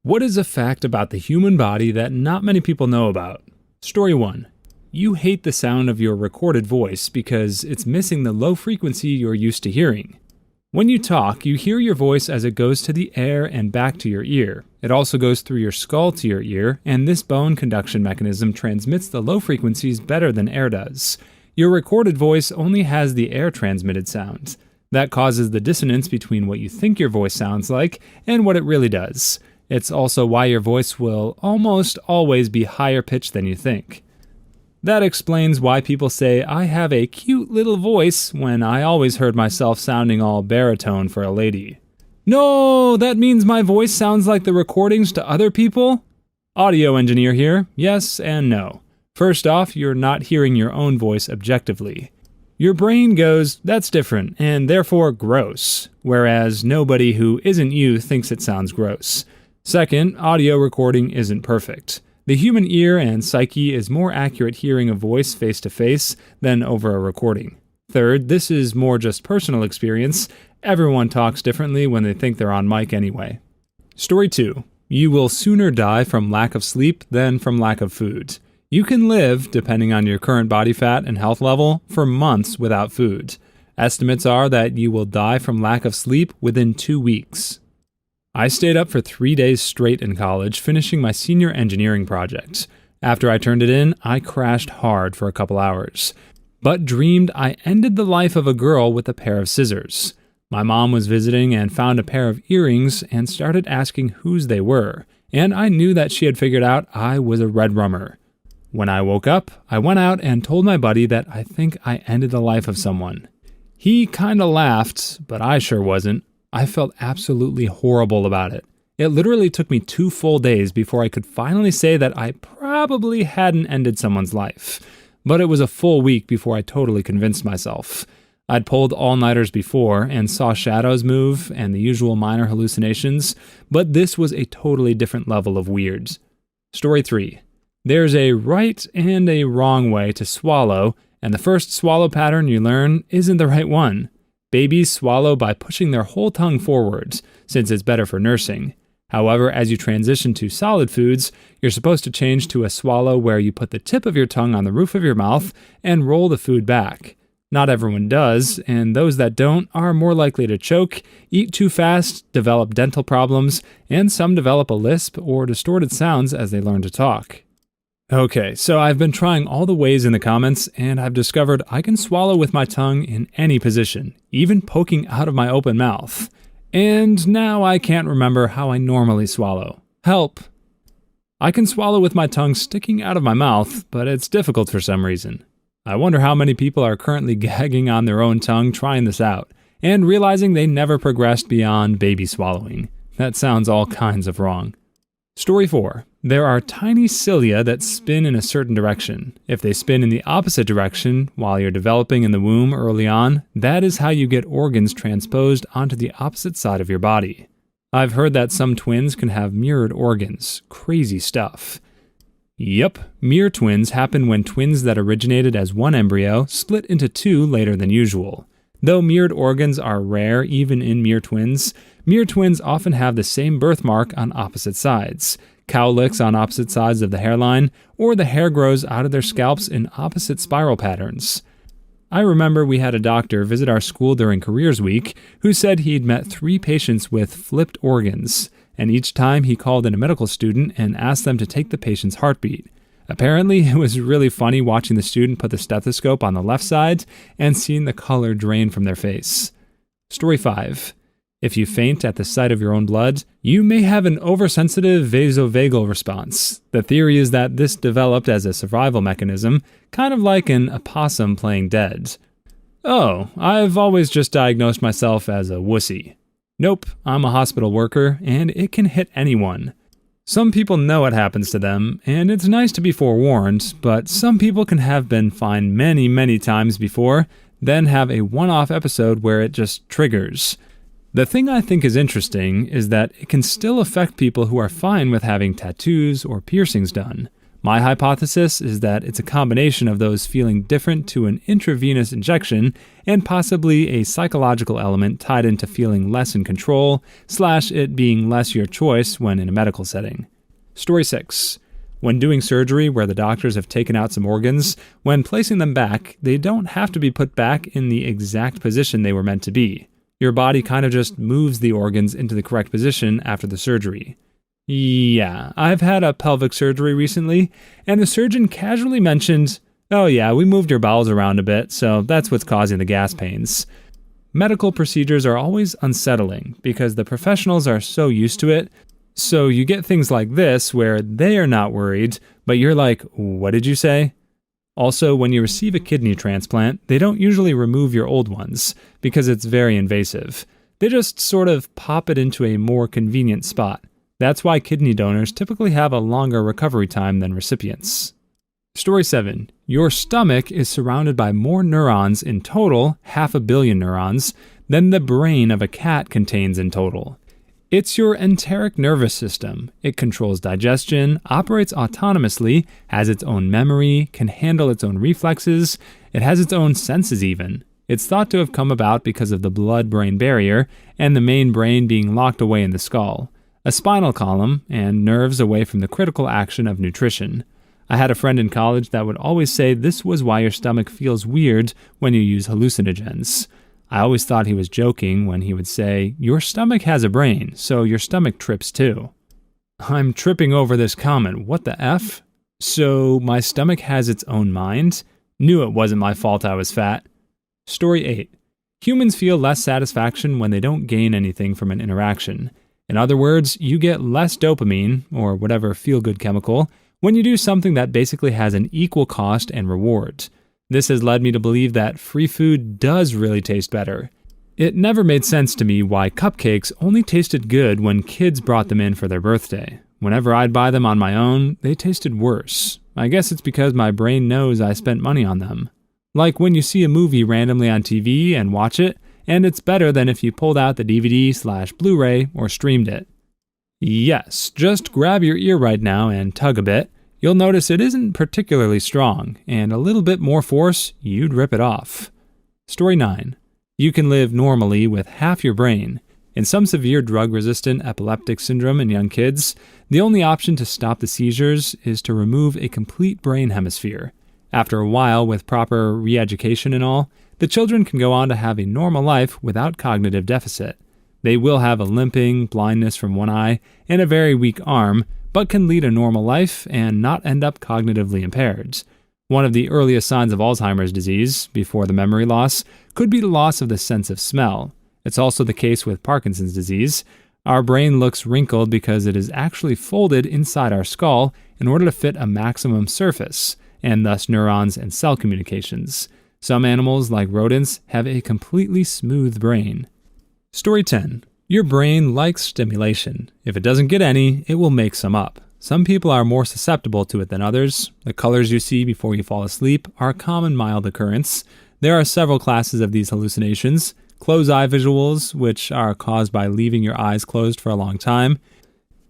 What is a fact about the human body that not many people know about? Story 1. You hate the sound of your recorded voice because it's missing the low frequency you're used to hearing. When you talk, you hear your voice as it goes to the air and back to your ear. It also goes through your skull to your ear, and this bone conduction mechanism transmits the low frequencies better than air does. Your recorded voice only has the air-transmitted sound. That causes the dissonance between what you think your voice sounds like and what it really does. It's also why your voice will almost always be higher pitched than you think. That explains why people say I have a cute little voice when I always heard myself sounding all baritone for a lady. No, that means my voice sounds like the recordings to other people? Audio engineer here, yes and no. First off, you're not hearing your own voice objectively. Your brain goes, that's different, and therefore gross, whereas nobody who isn't you thinks it sounds gross. Second, audio recording isn't perfect. The human ear and psyche is more accurate hearing a voice face-to-face than over a recording. Third, this is more just personal experience. Everyone talks differently when they think they're on mic anyway. Story 2. You will sooner die from lack of sleep than from lack of food. You can live, depending on your current body fat and health level, for months without food. Estimates are that you will die from lack of sleep within 2 weeks. I stayed up for 3 days straight in college, finishing my senior engineering project. After I turned it in, I crashed hard for a couple hours, but dreamed I ended the life of a girl with a pair of scissors. My mom was visiting and found a pair of earrings and started asking whose they were, and I knew that she had figured out I was a red rummer. When I woke up, I went out and told my buddy that I think I ended the life of someone. He kinda laughed, but I sure wasn't. I felt absolutely horrible about it. It literally took me 2 full days before I could finally say that I probably hadn't ended someone's life. But it was a full week before I totally convinced myself. I'd pulled all-nighters before and saw shadows move and the usual minor hallucinations, but this was a totally different level of weird. Story 3. There's a right and a wrong way to swallow, and the first swallow pattern you learn isn't the right one. Babies swallow by pushing their whole tongue forwards, since it's better for nursing. However, as you transition to solid foods, you're supposed to change to a swallow where you put the tip of your tongue on the roof of your mouth and roll the food back. Not everyone does, and those that don't are more likely to choke, eat too fast, develop dental problems, and some develop a lisp or distorted sounds as they learn to talk. Okay, so I've been trying all the ways in the comments, and I've discovered I can swallow with my tongue in any position, even poking out of my open mouth. And now I can't remember how I normally swallow. Help! I can swallow with my tongue sticking out of my mouth, but it's difficult for some reason. I wonder how many people are currently gagging on their own tongue trying this out, and realizing they never progressed beyond baby swallowing. That sounds all kinds of wrong. Story 4. There are tiny cilia that spin in a certain direction. If they spin in the opposite direction while you're developing in the womb early on, that is how you get organs transposed onto the opposite side of your body. I've heard that some twins can have mirrored organs. Crazy stuff. Yep, mirror twins happen when twins that originated as one embryo split into 2 later than usual. Though mirrored organs are rare even in mirror twins often have the same birthmark on opposite sides. Cowlicks on opposite sides of the hairline, or the hair grows out of their scalps in opposite spiral patterns. I remember we had a doctor visit our school during Careers Week who said he'd met 3 patients with flipped organs, and each time he called in a medical student and asked them to take the patient's heartbeat. Apparently, it was really funny watching the student put the stethoscope on the left side and seeing the color drain from their face. Story 5. If you faint at the sight of your own blood, you may have an oversensitive vasovagal response. The theory is that this developed as a survival mechanism, kind of like an opossum playing dead. Oh, I've always just diagnosed myself as a wussy. Nope, I'm a hospital worker, and it can hit anyone. Some people know it happens to them, and it's nice to be forewarned, but some people can have been fine many times before, then have a one-off episode where it just triggers. The thing I think is interesting is that it can still affect people who are fine with having tattoos or piercings done. My hypothesis is that it's a combination of those feeling different to an intravenous injection and possibly a psychological element tied into feeling less in control, / it being less your choice when in a medical setting. Story 6. When doing surgery where the doctors have taken out some organs, when placing them back, they don't have to be put back in the exact position they were meant to be. Your body kind of just moves the organs into the correct position after the surgery. Yeah, I've had a pelvic surgery recently, and the surgeon casually mentioned, "Oh yeah, we moved your bowels around a bit, so that's what's causing the gas pains." Medical procedures are always unsettling because the professionals are so used to it, so you get things like this where they are not worried, but you're like, "What did you say?" Also, when you receive a kidney transplant, they don't usually remove your old ones because it's very invasive. They just sort of pop it into a more convenient spot. That's why kidney donors typically have a longer recovery time than recipients. Story 7. Your stomach is surrounded by more neurons in total, 500 million neurons, than the brain of a cat contains in total. It's your enteric nervous system. It controls digestion, operates autonomously, has its own memory, can handle its own reflexes, it has its own senses even. It's thought to have come about because of the blood-brain barrier and the main brain being locked away in the skull, a spinal column, and nerves away from the critical action of nutrition. I had a friend in college that would always say this was why your stomach feels weird when you use hallucinogens. I always thought he was joking when he would say, "Your stomach has a brain, so your stomach trips too." I'm tripping over this comment, what the F? So my stomach has its own mind? Knew it wasn't my fault I was fat. Story 8. Humans feel less satisfaction when they don't gain anything from an interaction. In other words, you get less dopamine, or whatever feel-good chemical, when you do something that basically has an equal cost and reward. This has led me to believe that free food does really taste better. It never made sense to me why cupcakes only tasted good when kids brought them in for their birthday. Whenever I'd buy them on my own, they tasted worse. I guess it's because my brain knows I spent money on them. Like when you see a movie randomly on TV and watch it, and it's better than if you pulled out the DVD/Blu-ray or streamed it. Yes, just grab your ear right now and tug a bit. You'll notice it isn't particularly strong, and a little bit more force, you'd rip it off. Story 9. You can live normally with half your brain. In some severe drug-resistant epileptic syndrome in young kids, the only option to stop the seizures is to remove a complete brain hemisphere. After a while, with proper re-education and all, the children can go on to have a normal life without cognitive deficit. They will have a limping, blindness from one eye, and a very weak arm, but can lead a normal life and not end up cognitively impaired. One of the earliest signs of Alzheimer's disease, before the memory loss, could be the loss of the sense of smell. It's also the case with Parkinson's disease. Our brain looks wrinkled because it is actually folded inside our skull in order to fit a maximum surface, and thus neurons and cell communications. Some animals, like rodents, have a completely smooth brain. Story 10. Your brain likes stimulation. If it doesn't get any, it will make some up. Some people are more susceptible to it than others. The colors you see before you fall asleep are a common mild occurrence. There are several classes of these hallucinations. Closed eye visuals, which are caused by leaving your eyes closed for a long time.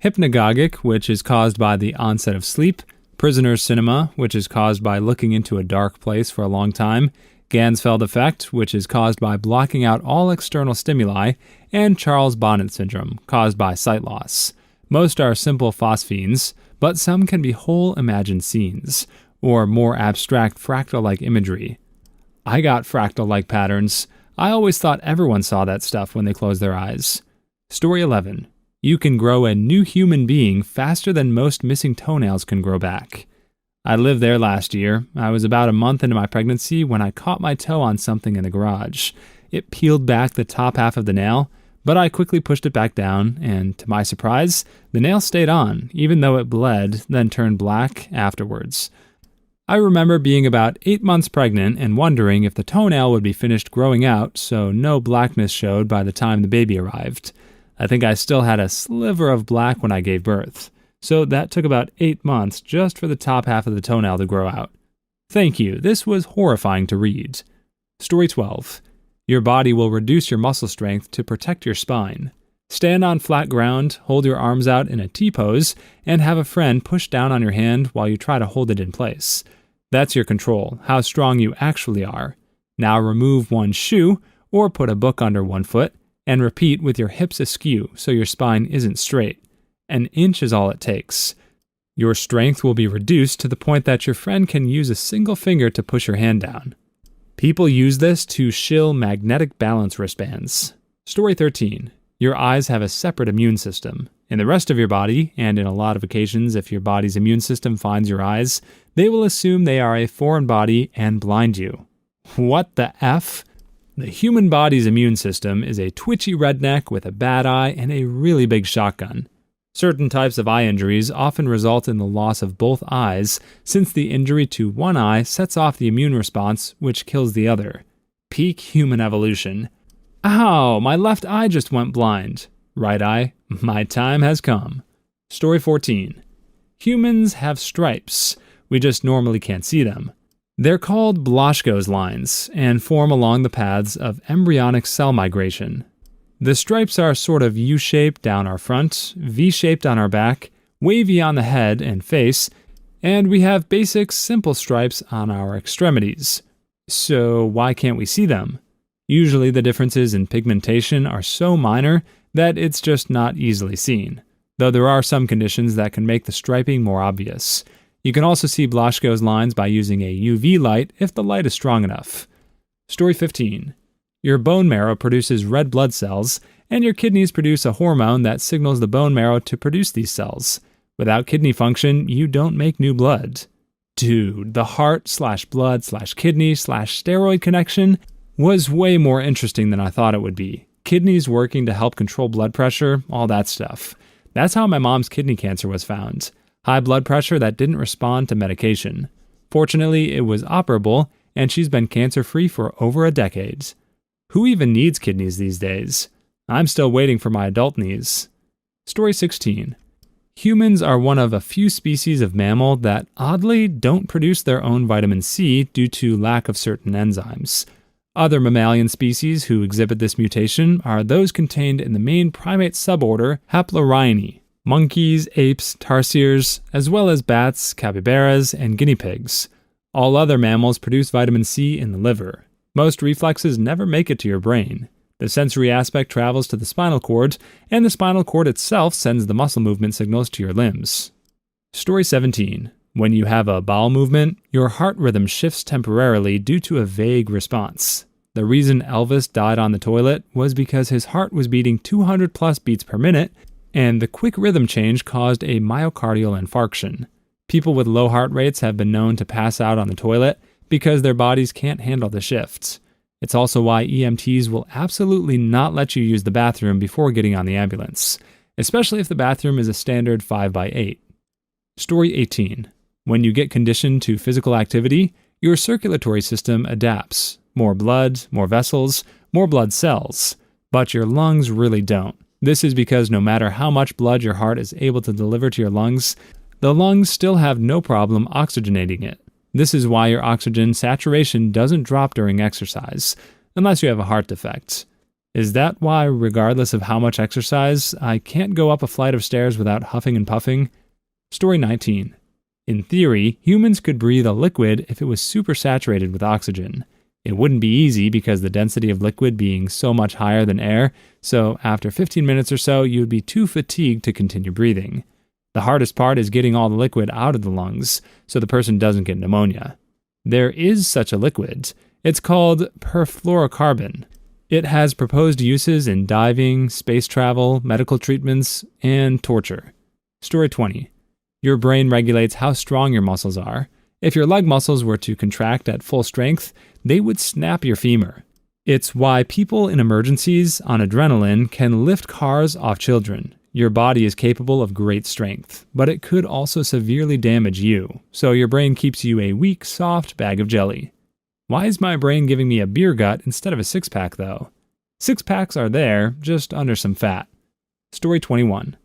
Hypnagogic, which is caused by the onset of sleep. Prisoner's cinema, which is caused by looking into a dark place for a long time. Gansfeld effect, which is caused by blocking out all external stimuli, and Charles Bonnet syndrome, caused by sight loss. Most are simple phosphenes, but some can be whole imagined scenes, or more abstract fractal-like imagery. I got fractal-like patterns. I always thought everyone saw that stuff when they closed their eyes. Story 11. You can grow a new human being faster than most missing toenails can grow back. I lived there last year. I was about a month into my pregnancy when I caught my toe on something in the garage. It peeled back the top half of the nail, but I quickly pushed it back down, and to my surprise, the nail stayed on, even though it bled, then turned black afterwards. I remember being about 8 months pregnant and wondering if the toenail would be finished growing out so no blackness showed by the time the baby arrived. I think I still had a sliver of black when I gave birth. So that took about 8 months just for the top half of the toenail to grow out. Thank you, this was horrifying to read. Story 12. Your body will reduce your muscle strength to protect your spine. Stand on flat ground, hold your arms out in a T-pose, and have a friend push down on your hand while you try to hold it in place. That's your control, how strong you actually are. Now remove one shoe, or put a book under one foot, and repeat with your hips askew so your spine isn't straight. An inch is all it takes. Your strength will be reduced to the point that your friend can use a single finger to push your hand down. People use this to shill magnetic balance wristbands. Story 13. Your eyes have a separate immune system. In the rest of your body, and in a lot of occasions if your body's immune system finds your eyes, they will assume they are a foreign body and blind you. What the F? The human body's immune system is a twitchy redneck with a bad eye and a really big shotgun. Certain types of eye injuries often result in the loss of both eyes, since the injury to one eye sets off the immune response, which kills the other. Peak human evolution. Ow, my left eye just went blind. Right eye, my time has come. Story 14. Humans have stripes. We just normally can't see them. They're called Blaschko's lines and form along the paths of embryonic cell migration. The stripes are sort of U-shaped down our front, V-shaped on our back, wavy on the head and face, and we have basic simple stripes on our extremities. So why can't we see them? Usually the differences in pigmentation are so minor that it's just not easily seen, though there are some conditions that can make the striping more obvious. You can also see Blaschko's lines by using a UV light if the light is strong enough. Story 15. Your bone marrow produces red blood cells, and your kidneys produce a hormone that signals the bone marrow to produce these cells. Without kidney function, you don't make new blood. Dude, the heart/blood/kidney/steroid connection was way more interesting than I thought it would be. Kidneys working to help control blood pressure, all that stuff. That's how my mom's kidney cancer was found. High blood pressure that didn't respond to medication. Fortunately, it was operable, and she's been cancer-free for over a decade. Who even needs kidneys these days? I'm still waiting for my adult knees. Story 16. Humans are one of a few species of mammal that oddly don't produce their own vitamin C due to lack of certain enzymes. Other mammalian species who exhibit this mutation are those contained in the main primate suborder Haplorhini, monkeys, apes, tarsiers, as well as bats, capybaras, and guinea pigs. All other mammals produce vitamin C in the liver. Most reflexes never make it to your brain. The sensory aspect travels to the spinal cord, and the spinal cord itself sends the muscle movement signals to your limbs. Story 17. When you have a bowel movement, your heart rhythm shifts temporarily due to a vague response. The reason Elvis died on the toilet was because his heart was beating 200 plus beats per minute, and the quick rhythm change caused a myocardial infarction. People with low heart rates have been known to pass out on the toilet because their bodies can't handle the shifts. It's also why EMTs will absolutely not let you use the bathroom before getting on the ambulance, especially if the bathroom is a standard 5x8. Story 18. When you get conditioned to physical activity, your circulatory system adapts. More blood, more vessels, more blood cells. But your lungs really don't. This is because no matter how much blood your heart is able to deliver to your lungs, the lungs still have no problem oxygenating it. This is why your oxygen saturation doesn't drop during exercise, unless you have a heart defect. Is that why, regardless of how much exercise, I can't go up a flight of stairs without huffing and puffing? Story 19. In theory, humans could breathe a liquid if it was supersaturated with oxygen. It wouldn't be easy because the density of liquid being so much higher than air, so after 15 minutes or so, you would be too fatigued to continue breathing. The hardest part is getting all the liquid out of the lungs, so the person doesn't get pneumonia. There is such a liquid. It's called perfluorocarbon. It has proposed uses in diving, space travel, medical treatments, and torture. Story 20. Your brain regulates how strong your muscles are. If your leg muscles were to contract at full strength, they would snap your femur. It's why people in emergencies on adrenaline can lift cars off children. Your body is capable of great strength, but it could also severely damage you, so your brain keeps you a weak, soft bag of jelly. Why is my brain giving me a beer gut instead of a six-pack, though? Six-packs are there, just under some fat. Story 21.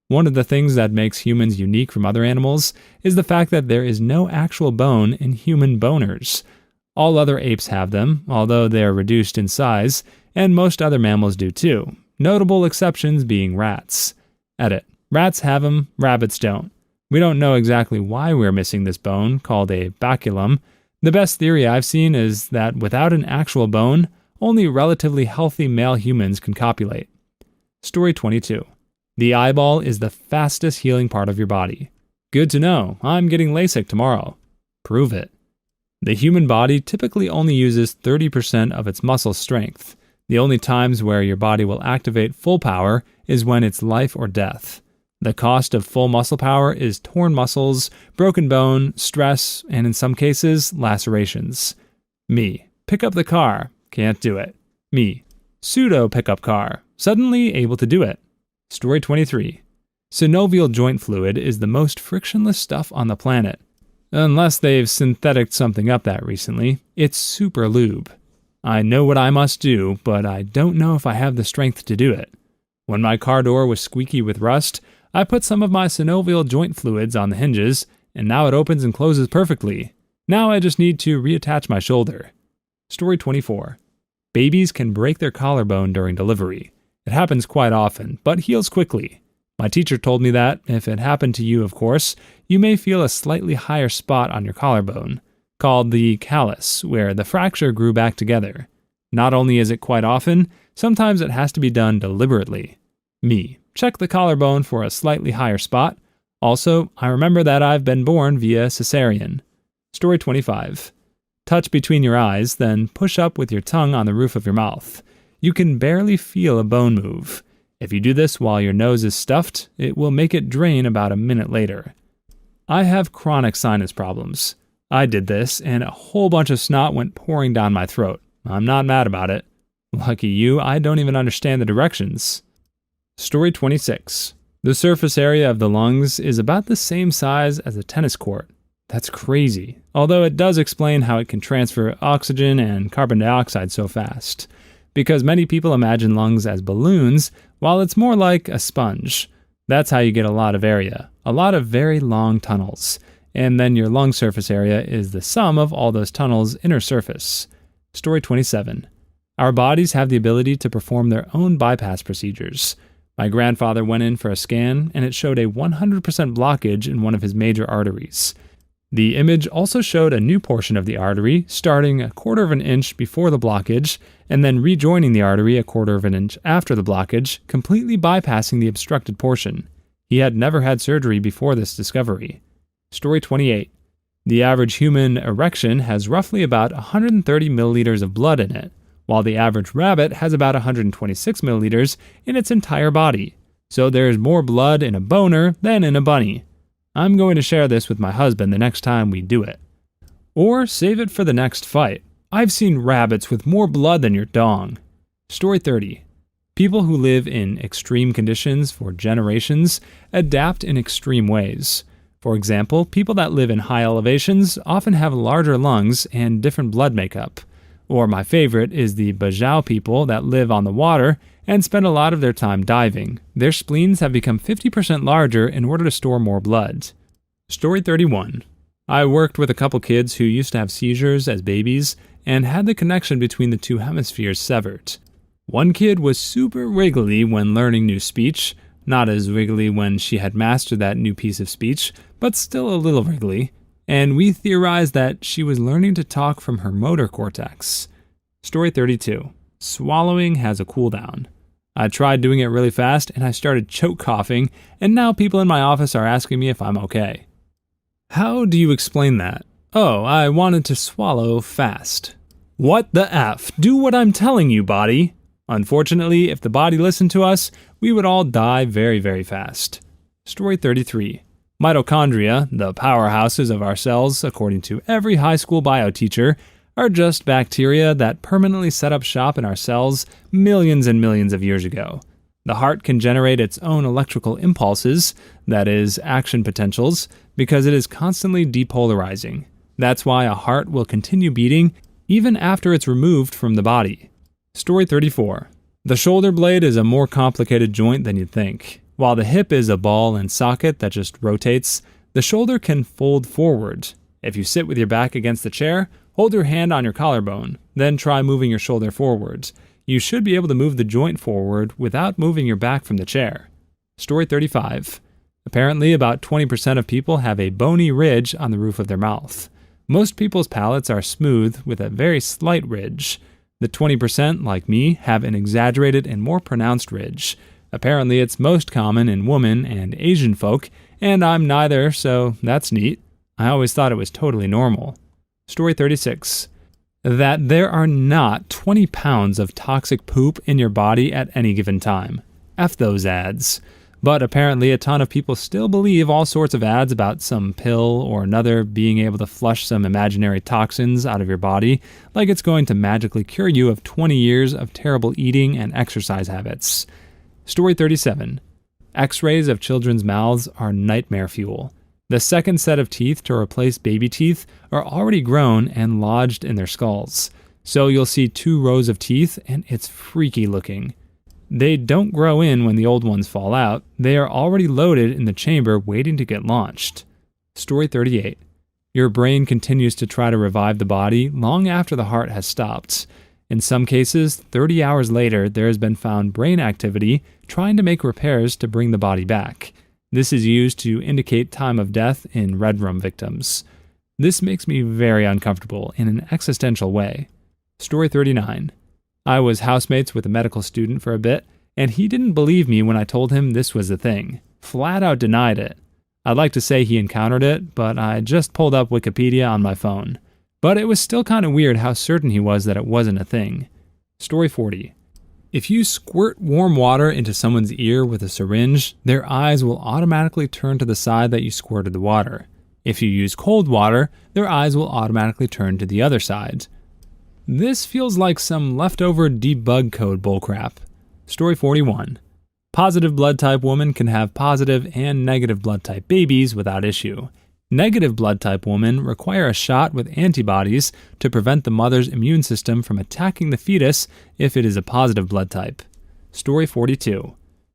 One of the things that makes humans unique from other animals is the fact that there is no actual bone in human boners. All other apes have them, although they are reduced in size, and most other mammals do too. notable exceptions being rats. Edit. Rats have them, rabbits don't. We don't know exactly why we're missing this bone, called a baculum. The best theory I've seen is that without an actual bone, only relatively healthy male humans can copulate. Story 22. The eyeball is the fastest healing part of your body. Good to know. I'm getting LASIK tomorrow. Prove it. The human body typically only uses 30% of its muscle strength. The only times where your body will activate full power is when it's life or death. The cost of full muscle power is torn muscles, broken bone, stress, and in some cases, lacerations. Me. Pick up the car. Can't do it. Me. Pseudo pickup car. Suddenly able to do it. Story 23. Synovial joint fluid is the most frictionless stuff on the planet. Unless they've syntheticed something up that recently, it's super lube. I know what I must do, but I don't know if I have the strength to do it. When my car door was squeaky with rust, I put some of my synovial joint fluids on the hinges, and now it opens and closes perfectly. Now I just need to reattach my shoulder. Story 24. Babies can break their collarbone during delivery. It happens quite often, but heals quickly. My teacher told me that, if it happened to you of course, you may feel a slightly higher spot on your collarbone, called the callus, where the fracture grew back together. Not only is it quite often, sometimes it has to be done deliberately. Me. Check the collarbone for a slightly higher spot. Also, I remember that I've been born via cesarean. Story 25. Touch between your eyes, then push up with your tongue on the roof of your mouth. You can barely feel a bone move. If you do this while your nose is stuffed, it will make it drain about a minute later. I have chronic sinus problems. I did this, and a whole bunch of snot went pouring down my throat. I'm not mad about it. Lucky you, I don't even understand the directions. Story 26. The surface area of the lungs is about the same size as a tennis court. That's crazy, although it does explain how it can transfer oxygen and carbon dioxide so fast. Because many people imagine lungs as balloons, while it's more like a sponge. That's how you get a lot of area, a lot of very long tunnels. And then your lung surface area is the sum of all those tunnels' inner surface. Story 27. Our bodies have the ability to perform their own bypass procedures. My grandfather went in for a scan, and it showed a 100% blockage in one of his major arteries. The image also showed a new portion of the artery, starting 1/4 of an inch before the blockage, and then rejoining the artery 1/4 of an inch after the blockage, completely bypassing the obstructed portion. He had never had surgery before this discovery. Story 28. The average human erection has roughly about 130 milliliters of blood in it, while the average rabbit has about 126 milliliters in its entire body. So there's more blood in a boner than in a bunny. I'm going to share this with my husband the next time we do it. Or save it for the next fight. I've seen rabbits with more blood than your dong. Story 30. People who live in extreme conditions for generations adapt in extreme ways. For example, people that live in high elevations often have larger lungs and different blood makeup. Or my favorite is the Bajau people that live on the water and spend a lot of their time diving. Their spleens have become 50% larger in order to store more blood. Story 31. I worked with a couple kids who used to have seizures as babies and had the connection between the two hemispheres severed. One kid was super wiggly when learning new speech, not as wiggly when she had mastered that new piece of speech, but still a little wiggly, and we theorized that she was learning to talk from her motor cortex. Story 32. Swallowing has a cooldown. I tried doing it really fast and I started choke coughing, and now people in my office are asking me if I'm okay. How do you explain that? Oh, I wanted to swallow fast. What the F? Do what I'm telling you, body. Unfortunately, if the body listened to us, we would all die very, very fast. Story 33. Mitochondria, the powerhouses of our cells, according to every high school bio teacher, are just bacteria that permanently set up shop in our cells millions and millions of years ago. The heart can generate its own electrical impulses, that is, action potentials, because it is constantly depolarizing. That's why a heart will continue beating even after it's removed from the body. Story 34. The shoulder blade is a more complicated joint than you'd think. While the hip is a ball and socket that just rotates, the shoulder can fold forward. If you sit with your back against the chair, hold your hand on your collarbone, then try moving your shoulder forward. You should be able to move the joint forward without moving your back from the chair. Story 35. Apparently, about 20% of people have a bony ridge on the roof of their mouth. Most people's palates are smooth with a very slight ridge. The 20%, like me, have an exaggerated and more pronounced ridge. Apparently, it's most common in women and Asian folk, and I'm neither, so that's neat. I always thought it was totally normal. Story 36. That there are not 20 pounds of toxic poop in your body at any given time. F those ads. But apparently a ton of people still believe all sorts of ads about some pill or another being able to flush some imaginary toxins out of your body, like it's going to magically cure you of 20 years of terrible eating and exercise habits. Story 37. X-rays of children's mouths are nightmare fuel. The second set of teeth to replace baby teeth are already grown and lodged in their skulls. So you'll see 2 rows of teeth, and it's freaky looking. They don't grow in when the old ones fall out. They are already loaded in the chamber waiting to get launched. Story 38. Your brain continues to try to revive the body long after the heart has stopped. In some cases, 30 hours later, there has been found brain activity trying to make repairs to bring the body back. This is used to indicate time of death in red room victims. This makes me very uncomfortable in an existential way. Story 39. I was housemates with a medical student for a bit, and he didn't believe me when I told him this was the thing. Flat out denied it. I'd like to say he encountered it, but I just pulled up Wikipedia on my phone. But it was still kind of weird how certain he was that it wasn't a thing. Story 40. If you squirt warm water into someone's ear with a syringe, their eyes will automatically turn to the side that you squirted the water. If you use cold water, their eyes will automatically turn to the other side. This feels like some leftover debug code bullcrap. Story 41. Positive blood type women can have positive and negative blood type babies without issue. Negative blood type women require a shot with antibodies to prevent the mother's immune system from attacking the fetus if it is a positive blood type. Story 42.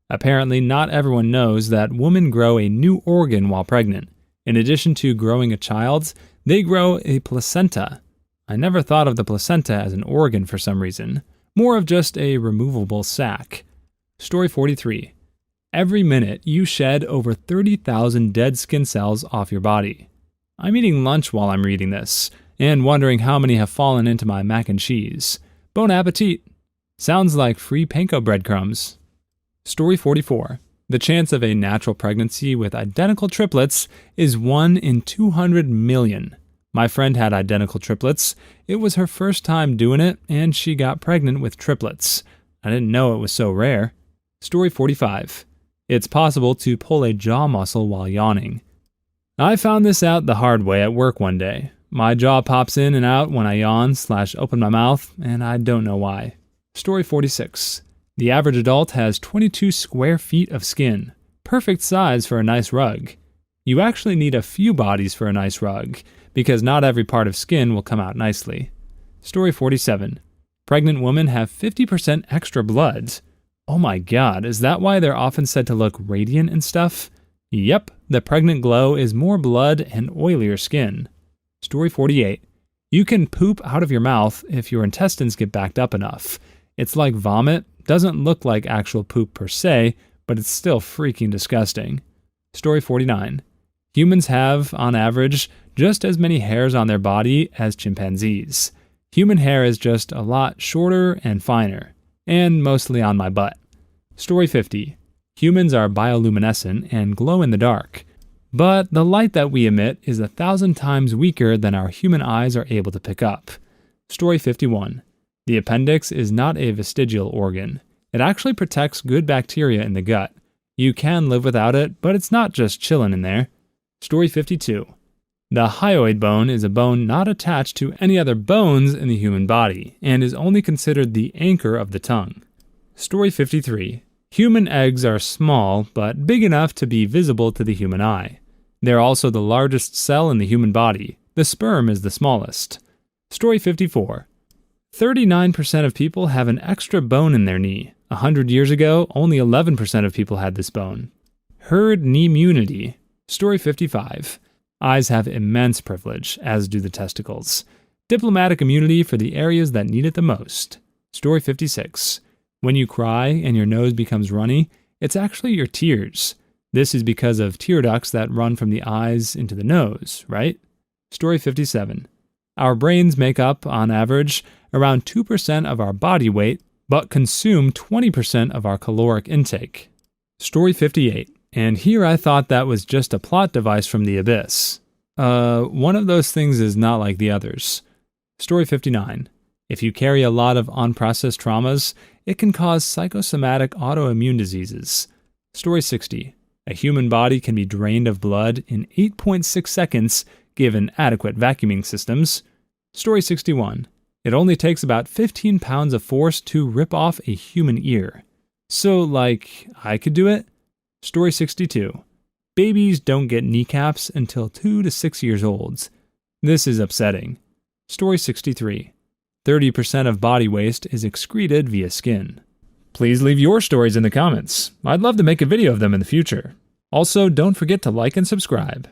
Apparently not everyone knows that women grow a new organ while pregnant. In addition to growing a child, they grow a placenta. I never thought of the placenta as an organ for some reason, more of just a removable sac. Story 43. Every minute, you shed over 30,000 dead skin cells off your body. I'm eating lunch while I'm reading this, and wondering how many have fallen into my mac and cheese. Bon appetit! Sounds like free panko breadcrumbs. Story 44. The chance of a natural pregnancy with identical triplets is 1 in 200 million. My friend had identical triplets. It was her first time doing it, and she got pregnant with triplets. I didn't know it was so rare. Story 45. It's possible to pull a jaw muscle while yawning. I found this out the hard way at work one day. My jaw pops in and out when I yawn/open my mouth, and I don't know why. Story 46. The average adult has 22 square feet of skin. Perfect size for a nice rug. You actually need a few bodies for a nice rug, because not every part of skin will come out nicely. Story 47. Pregnant women have 50% extra blood. Oh my god, is that why they're often said to look radiant and stuff? Yep, the pregnant glow is more blood and oilier skin. Story 48. You can poop out of your mouth if your intestines get backed up enough. It's like vomit, doesn't look like actual poop per se, but it's still freaking disgusting. Story 49. Humans have, on average, just as many hairs on their body as chimpanzees. Human hair is just a lot shorter and finer, and mostly on my butt. Story 50. Humans are bioluminescent and glow in the dark, but the light that we emit is 1,000 times weaker than our human eyes are able to pick up. Story 51. The appendix is not a vestigial organ. It actually protects good bacteria in the gut. You can live without it, but it's not just chilling in there. Story 52. The hyoid bone is a bone not attached to any other bones in the human body, and is only considered the anchor of the tongue. Story 53. Human eggs are small, but big enough to be visible to the human eye. They're also the largest cell in the human body. The sperm is the smallest. Story 54. 39% of people have an extra bone in their knee. 100 years ago, only 11% of people had this bone. Herd immunity. Story 55. Eyes have immense privilege, as do the testicles. Diplomatic immunity for the areas that need it the most. Story 56. When you cry and your nose becomes runny, it's actually your tears. This is because of tear ducts that run from the eyes into the nose, right? Story 57. Our brains make up, on average, around 2% of our body weight, but consume 20% of our caloric intake. Story 58. And here I thought that was just a plot device from the abyss. One of those things is not like the others. Story 59. If you carry a lot of unprocessed traumas, it can cause psychosomatic autoimmune diseases. Story 60. A human body can be drained of blood in 8.6 seconds given adequate vacuuming systems. Story 61. It only takes about 15 pounds of force to rip off a human ear. So, like, I could do it? Story 62. Babies don't get kneecaps until 2 to 6 years old. This is upsetting. Story 63. 30% of body waste is excreted via skin. Please leave your stories in the comments. I'd love to make a video of them in the future. Also, don't forget to like and subscribe.